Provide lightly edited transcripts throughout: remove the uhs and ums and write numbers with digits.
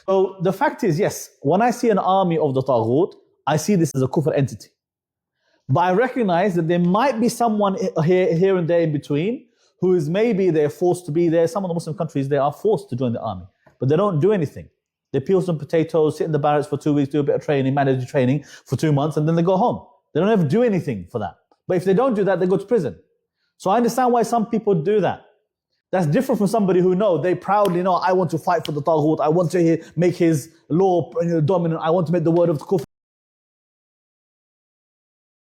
So the fact is, yes, when I see an army of the Taghut, I see this as a Kufr entity. But I recognize that there might be someone here and there in between who is maybe they're forced to be there. Some of the Muslim countries, they are forced to join the army, but they don't do anything. They peel some potatoes, sit in the barracks for 2 weeks, do a bit of training, mandatory training for 2 months, and then they go home. They don't ever do anything for that. But if they don't do that, they go to prison. So I understand why some people do that. That's different from somebody who they proudly know, I want to fight for the Taghut, I want to make his law dominant, I want to make the word of the Kufr.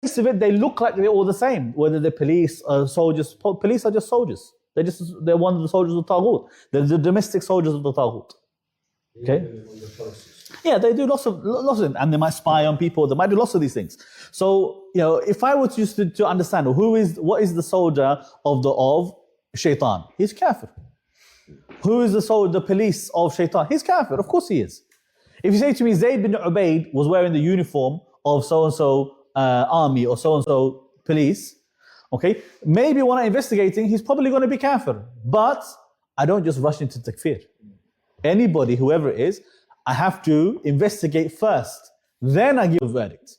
Of it, they look like they're all the same, whether they're police, soldiers. Police are just soldiers. They're one of the soldiers of the Taghut. They're the domestic soldiers of the Taghut. Okay? Yeah, they do lots of it, and they might spy on people. They might do lots of these things. So, if I were to understand what is the soldier of Shaitan, he's kafir. Who is the police of Shaitan? He's kafir. Of course he is. If you say to me, Zayd bin Ubaid was wearing the uniform of so and so army or so and so police, okay, maybe when I'm investigating, he's probably going to be kafir. But I don't just rush into takfir. Anybody, whoever it is, I have to investigate first. Then I give a verdict.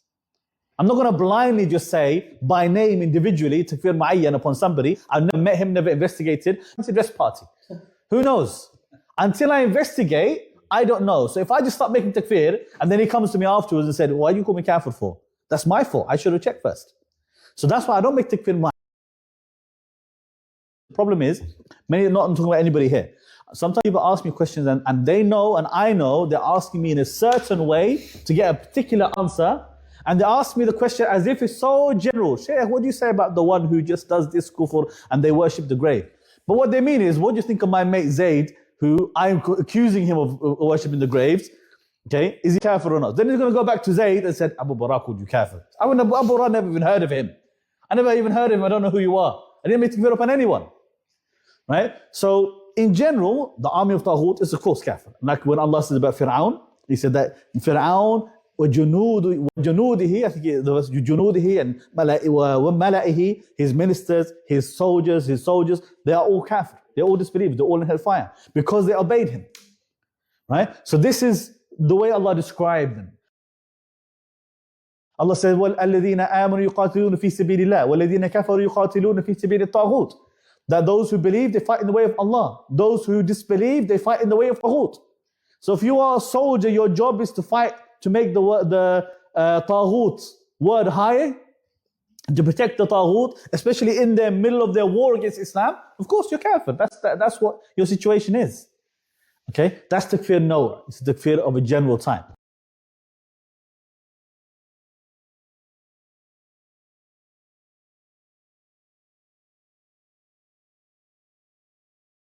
I'm not going to blindly just say by name individually takfir mu'ayyan upon somebody. I've never met him, never investigated. It's a dress party. Who knows? Until I investigate, I don't know. So if I just start making takfir and then he comes to me afterwards and said, why do you call me kafir for? That's my fault. I should have checked first. So that's why I don't make takfir mu'ayyan. The problem is, not talking about anybody here. Sometimes people ask me questions and they know and I know they're asking me in a certain way to get a particular answer, and they ask me the question as if it's so general. Shaykh, what do you say about the one who just does this kufr and they worship the grave? But what they mean is, what do you think of my mate Zayd, who I'm accusing him of worshipping the graves? Okay, is he kafir or not? Then he's going to go back to Zayd and said, Abu Barak called you kafir. Abu Barak never even heard of him. I never even heard of him. I don't know who you are. I didn't make takfir upon anyone. Right? So, in general, the army of Taghut is of course kafir. Like when Allah says about Fir'aun, He said that Fir'aun وجنوده, I think the verse جنوده and وملئه, his ministers, his soldiers, they are all kafir. They're all disbelievers. They're all in hellfire because they obeyed him. Right? So this is the way Allah described them. Allah says, وَالَّذِينَ آمَنُوا يُقَاتِلُونَ فِي سَبِيلِ اللَّهِ وَالَّذِينَ كَفَرُوا يُقَاتِلُونَ فِي سَبِيلِ الطَّاغُوتِ. That those who believe, they fight in the way of Allah. Those who disbelieve, they fight in the way of Taghut. So if you are a soldier, your job is to fight to make the Taghut word higher, to protect the Taghut, especially in the middle of their war against Islam. Of course, you're kafir. That's what your situation is. Okay? That's takfir Noah. It's takfir of a general type.